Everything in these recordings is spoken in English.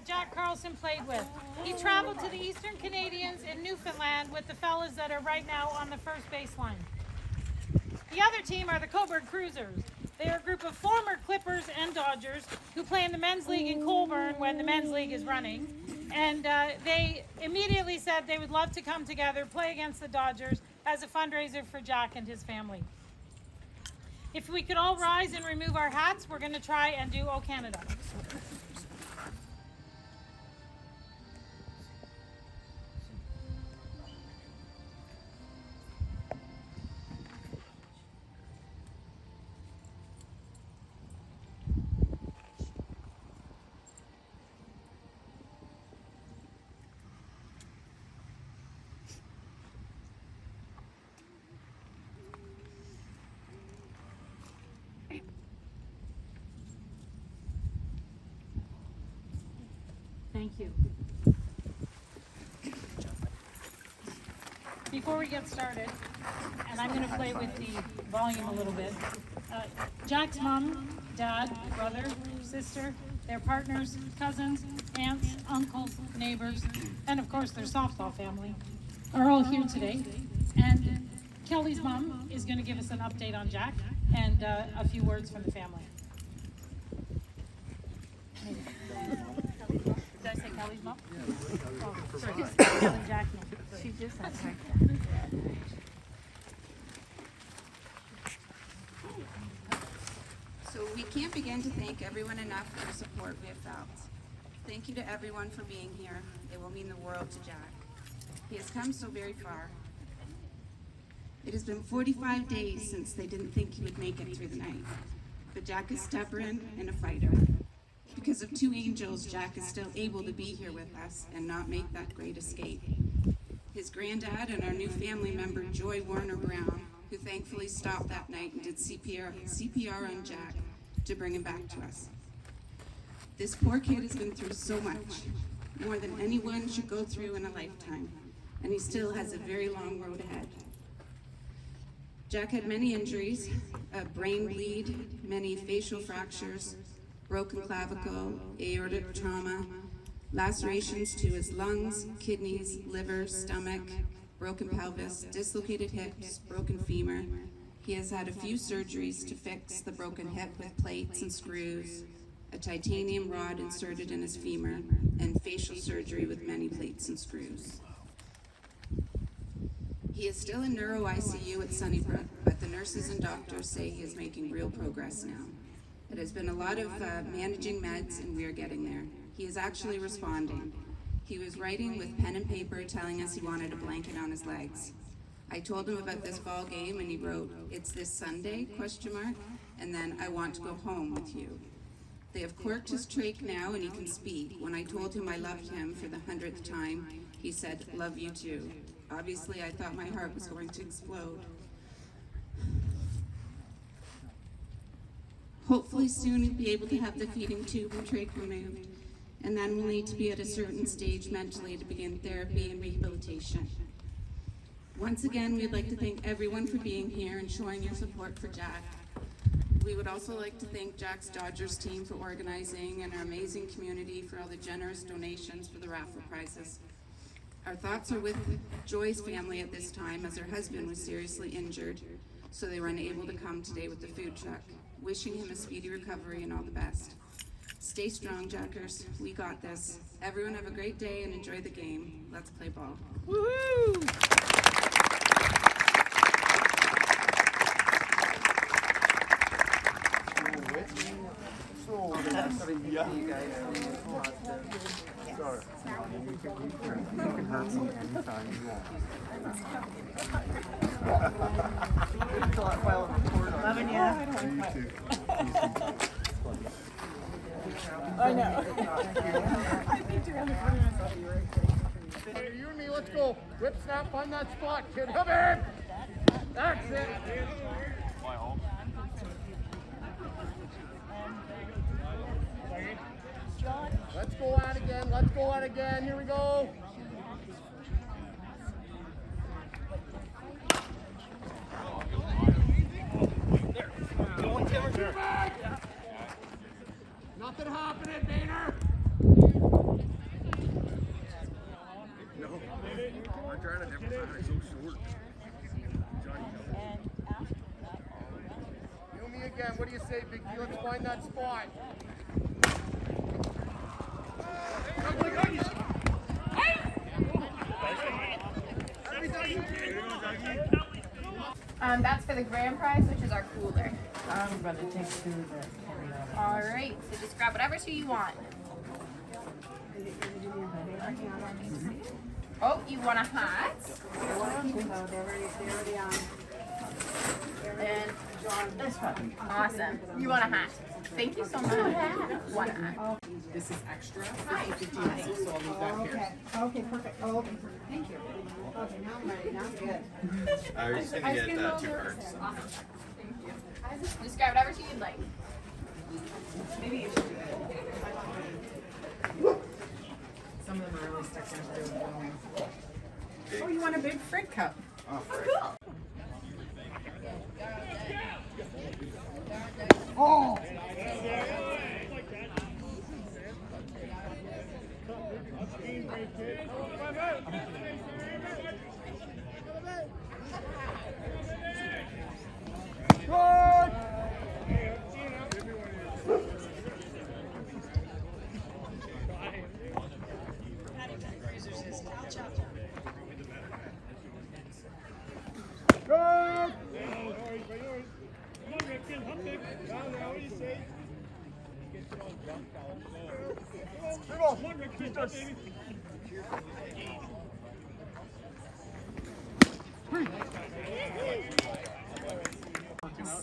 Jack Carlson played with. He traveled to the Eastern Canadians in Newfoundland with the fellas that are right now on the first baseline. The other team are the Coburg Cruisers. They are a group of former Clippers and Dodgers who play in the men's league in Colborne when the men's league is running. And they immediately said they would love to come together, play against the Dodgers as a fundraiser for Jack and his family. If we could all rise and remove our hats, we're going to try and do O Canada. Thank you. Before we get started, and I'm going to play with the volume a little bit, Jack's mom, dad, brother, sister, their partners, cousins, aunts, uncles, neighbors, and of course their softball family are all here today. And Kelly's mom is going to give us an update on Jack and a few words from the family. Did I say Kelly's mom? Oh, sorry, Kelly Jack. She just said her. So we can't begin to thank everyone enough for the support we have felt. Thank you to everyone for being here. It will mean the world to Jack. He has come so very far. It has been 45 days since they didn't think he would make it through the night. But Jack is stubborn and a fighter. Because of two angels, Jack is still able to be here with us and not make that great escape. His granddad and our new family member, Joy Warner Brown, who thankfully stopped that night and did CPR on Jack to bring him back to us. This poor kid has been through so much, more than anyone should go through in a lifetime, and he still has a very long road ahead. Jack had many injuries, a brain bleed, many facial fractures, broken clavicle, aortic trauma, lacerations to his lungs, kidneys, liver, stomach, broken pelvis, dislocated hips, broken femur. He has had a few surgeries to fix the broken hip with plates and screws, a titanium rod inserted in his femur, and facial surgery with many plates and screws. He is still in neuro ICU at Sunnybrook, but the nurses and doctors say he is making real progress now. It has been a lot of managing meds, and we are getting there. He is actually responding. He was writing with pen and paper, telling us he wanted a blanket on his legs. I told him about this fall game, and he wrote, "It's this Sunday, ? And then, I want to go home with you." They have corked his trach now, and he can speak. When I told him I loved him for the 100th time, he said, "Love you too." Obviously, I thought my heart was going to explode. Hopefully soon he'll be able to have the feeding tube and trach removed, and then we'll need to be at a certain stage mentally to begin therapy and rehabilitation. Once again, we'd like to thank everyone for being here and showing your support for Jack. We would also like to thank Jack's Dodgers team for organizing, and our amazing community for all the generous donations for the raffle prizes. Our thoughts are with Joy's family at this time, as her husband was seriously injured, so they were unable to come today with the food truck. Wishing him a speedy recovery and all the best. Stay strong, Jackers. We got this. Everyone have a great day and enjoy the game. Let's play ball. Woohoo! You can hurt me anytime you want. Loving you. You too. I know. You and me, let's go. Whip snap on that spot, kid. Come in. That's it. Let's go out again. Let's go out again. Here we go. Nothing happening, Boehner. say, Vicky. Let's find that spot. That's for the grand prize, which is our cooler. I'm gonna take two of the All right, so just grab whatever two you want. Oh, you want a hat? And this one. awesome. You want a hat? Thank you so much. One hat. This is extra. 50 ounces, so I'll leave that here. Okay, perfect. Oh, okay, perfect. Thank you. Okay, now I'm ready. Now I'm good. I was gonna get 2 cards. Awesome. Thank you. Just grab whatever two you'd like. Maybe you should do it. Some of them are really stuck into their Oh, you want a big frig cup? Oh, Cool. Oh!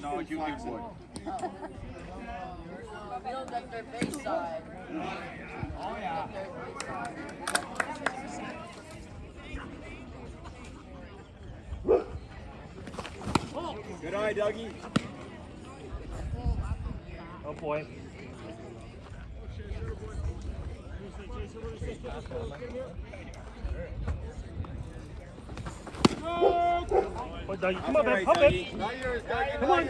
No, you would. They'll get their face side. Oh, yeah. Good eye, Dougie. Oh, boy. Oh, Dougie, come on, man, pump it. Not yours, Dougie. Come on.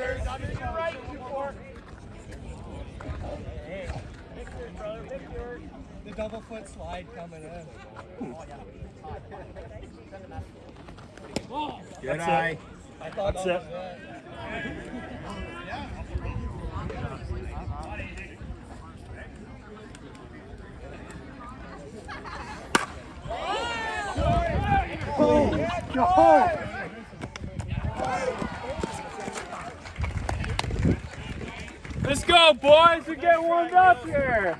The double foot slide coming in. Good That's eye. I thought That's that it. was it. Let's go, boys. We're getting warmed up here.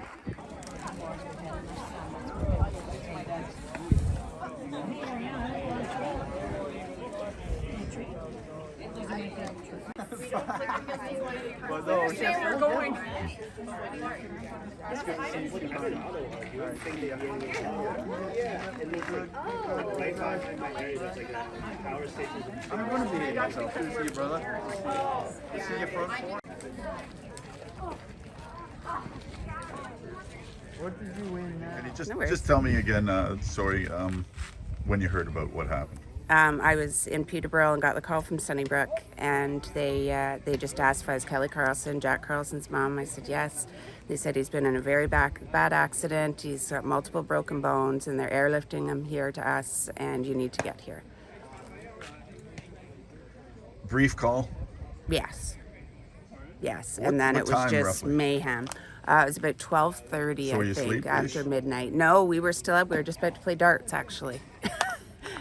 We're going. I'm going to be myself. Good to see you, brother. Good to see you, front four. What did you win now? Just tell me again, sorry, when you heard about what happened. I was in Peterborough and got the call from Sunnybrook, and they just asked if I was Kelly Carlson, Jack Carlson's mom. I said yes. They said he's been in a very bad accident. He's got multiple broken bones, and they're airlifting him here to us, and you need to get here. Brief call? Yes. And then what it was time, just roughly? mayhem. It was about 12:30, So I you think, sleep-ish? after midnight. No, we were still up. We were just about to play darts, actually.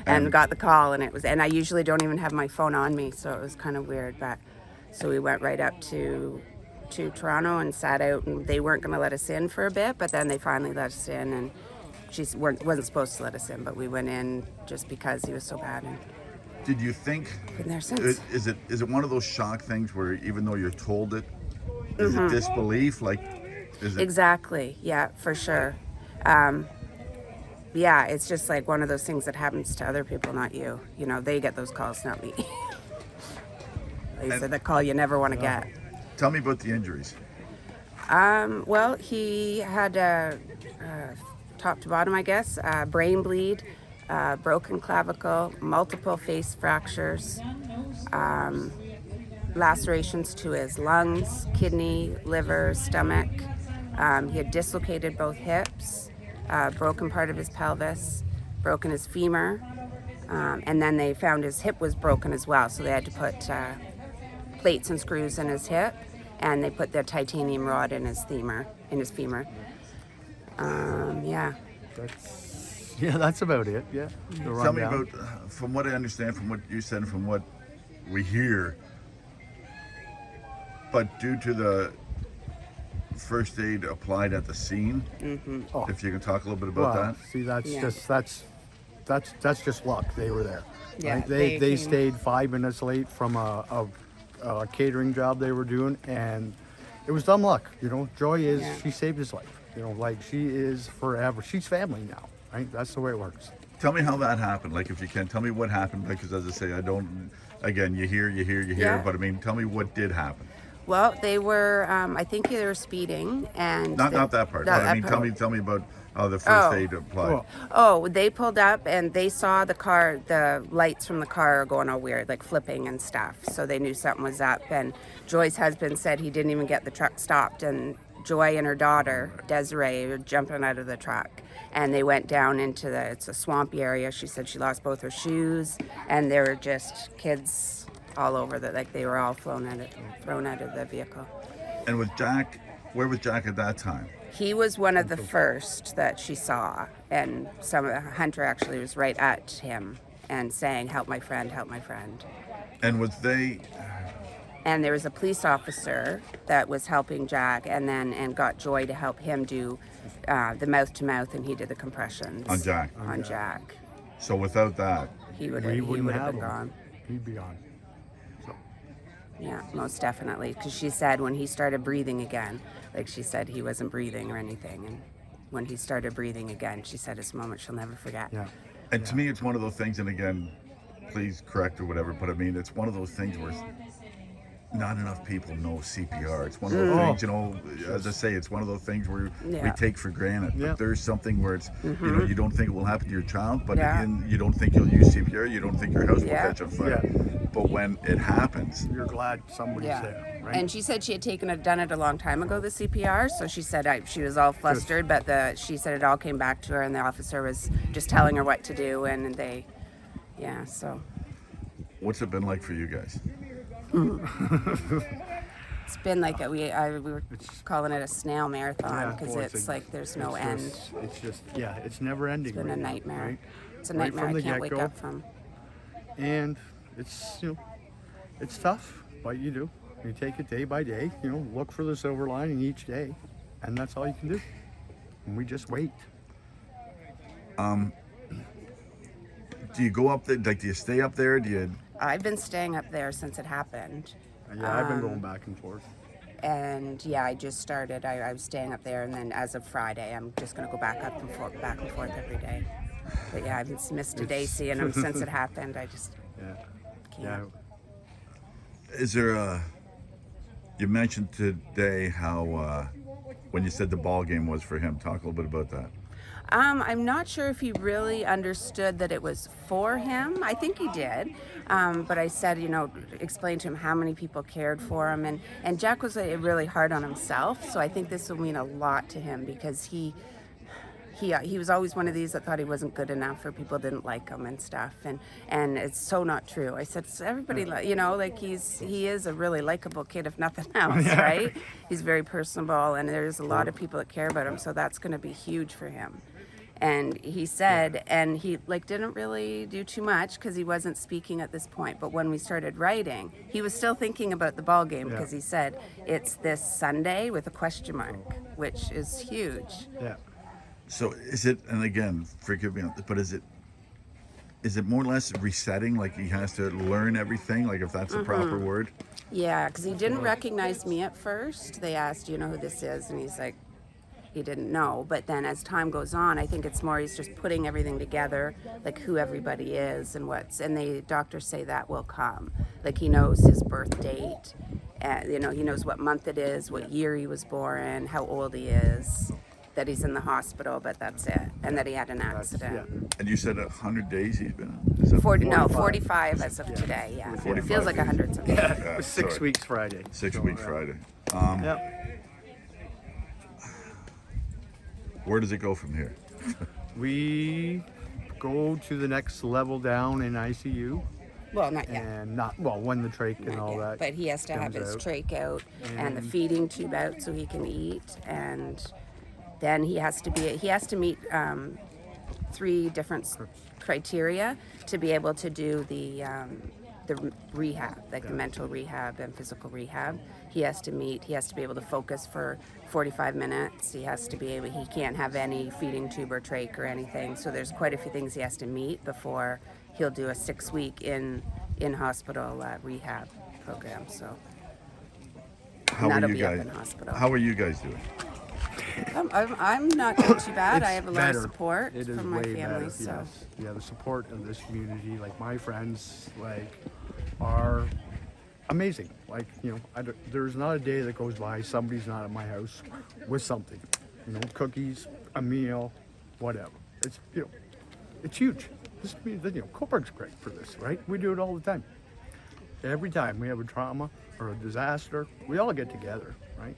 And got the call, and I usually don't even have my phone on me, so it was kind of weird. But so we went right up to Toronto and sat out, and they weren't going to let us in for a bit, but then they finally let us in, and she wasn't supposed to let us in, but we went in just because he was so bad. And Did you think, been there since. is it one of those shock things where even though you're told it, is it disbelief? Like, is it? Exactly. Yeah, for sure. Yeah, it's just like one of those things that happens to other people, not you. You know, they get those calls, not me. They said the call you never want to get. Tell me about the injuries. Well, he had top to bottom, I guess, brain bleed, broken clavicle, multiple face fractures, lacerations to his lungs, kidney, liver, stomach. He had dislocated both hips, broken part of his pelvis, broken his femur, and then they found his hip was broken as well, so they had to put plates and screws in his hip. and they put the titanium rod in his femur. Yeah. That's about it. Yeah. The Tell me rundown. about, from what I understand, from what you said, from what we hear, but due to the first aid applied at the scene, if you can talk a little bit about that. See, that's Yeah. that's just luck. They were there. Yeah, right? they They came- stayed 5 minutes late from a catering job they were doing, and it was dumb luck. You know, Joy is Yeah. she saved his life. You know, like she is forever. She's family now, right? That's the way it works. Tell me how that happened, like if you can. Tell me what happened, because as I say, I don't, again, you hear, Yeah. but I mean, tell me what did happen. Well, they were. I think they were speeding, and Not they- that part, not but I that mean, part. tell me about how the first Oh. aid applied. Well, Oh, they pulled up and they saw the car, the lights from the car going all weird, like flipping and stuff. So they knew something was up. And Joy's husband said he didn't even get the truck stopped. And Joy and her daughter, Desiree, were jumping out of the truck. And they went down into it's a swampy area. She said she lost both her shoes. And there were just kids all over like they were all thrown out of the vehicle. And with Jack, where was Jack at that time? He was one of the first that she saw, and Hunter actually was right at him and saying, "Help my friend, help my friend." And was they, And there was a police officer that was helping Jack, and got Joy to help him do the mouth to mouth, and he did the compressions On Jack. On Jack, so without that, he would we have wouldn't been have him. gone. He'd be gone. So, Yeah, most definitely. Because she said when he started breathing again, like she said he wasn't breathing or anything, and when he started breathing again, she said it's a moment she'll never forget. yeah. and to me, it's one of those things, and again, please correct or whatever, but I mean, it's one of those things where not enough people know CPR. It's one of those things, you know, as I say, it's one of those things where we Yeah. take for granted. Yeah. But there's something where it's, you know, you don't think it will happen to your child, but Yeah. again, you don't think you'll use CPR, you don't think your house will Yeah. catch on fire. But when it happens, You're glad somebody's Yeah, there, right? and she said she had done it a long time ago, the CPR. So she said she was all flustered, but she said it all came back to her, and the officer was just telling her what to do, and they, yeah. So what's it been like for you guys? it's been like we were calling it a snail marathon because well, it's like there's no it's end. just it's never ending. It's been a right now, nightmare. right? It's a Right nightmare from I the can't wake get-go. up from. And it's it's tough, but you do. You take it day by day. You know, look for the silver lining each day, and that's all you can do. And we just wait. Do you go up there, like, do you stay up there? Do you, I've been staying up there since it happened. Yeah, I've been going back and forth. And yeah, I just started. I was staying up there, and then as of Friday, I'm just gonna go back and forth every day. But yeah, I've missed a day seeing them since it happened. I just Yeah. can't. Yeah. is there you mentioned today how, when you said the ball game was for him, talk a little bit about that. I'm not sure if he really understood that it was for him. I think he did. But I said, explained to him how many people cared for him. And Jack was really hard on himself. So I think this will mean a lot to him because he was always one of these that thought he wasn't good enough or people didn't like him and stuff. And it's so not true. I said, so everybody, he is a really likable kid, if nothing else, right? He's very personable, and there's a lot of people that care about him. So that's going to be huge for him. And he said, and he didn't really do too much because he wasn't speaking at this point. But when we started writing, he was still thinking about the ball game because he said it's this Sunday with a question mark, which is huge. Yeah. So is it, and again, forgive me, but is it more or less resetting? Like he has to learn everything, like if that's the proper word? Yeah, because he didn't recognize me at first. They asked, do you know who this is? And he's like, he didn't know. But then as time goes on, I think it's more he's just putting everything together, like who everybody is and and the doctors say that will come. Like he knows his birth date, and he knows what month it is, what year he was born, how old he is, that he's in the hospital, but that's it, and that he had an accident. And you said 100 days he's been, is that 45 as of today, yeah. 45 It feels like 100 something. It was 6 sorry. weeks Friday. 6 So, weeks Friday. Yeah. Where does it go from here? We go to the next level down in ICU, Well, not yet. And when the trach and Not all yet. that. But he has to have comes his out. trach out and the And- feeding tube out so he can eat, and then he has to meet 3 different criteria to be able to do the rehab, like the mental rehab and physical rehab. He has to be able to focus for 45 minutes. He can't have any feeding tube or trach or anything. So there's quite a few things he has to meet before he'll do a 6-week in hospital rehab program. So How that'll are you be up guys? in hospital. How are you guys doing? I'm not doing too bad. I It's have a lot better. of support It is from my way family. better, So yes. Yeah, the support of this community, like my friends, are amazing. There's not a day that goes by somebody's not at my house with something. Cookies, a meal, whatever. It's it's huge. This Coburg's great for this, right? We do it all the time. Every time we have a trauma or a disaster, we all get together, right?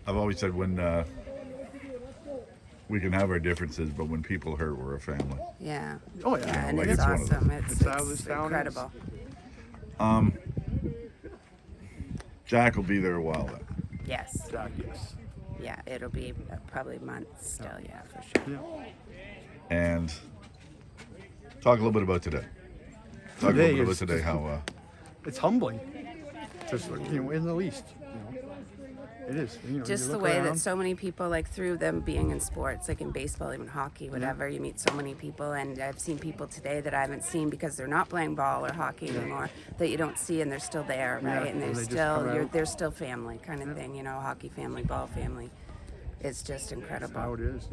I've always said when we can have our differences, but when people hurt, we're a family. yeah. Oh yeah. Yeah, and like it's it's one of awesome. It's how this It's town is. incredible. Jack will be there a while then. Yes. Jack, yes. Yeah, it'll be probably months still. Yeah, for sure. Yeah. And talk a little bit about today. Talk a Today little bit about is today. just- How It's humbling. Just in the least. It is. Just you the look way around, that so many people, like through them being in sports, like in baseball, even hockey, whatever, you meet so many people. And I've seen people today that I haven't seen because they're not playing ball or hockey anymore, that you don't see, and they're still there, right? Yeah, And and they're they just come out. they're still family kind of thing, hockey family, ball family. It's just incredible. That's how it is.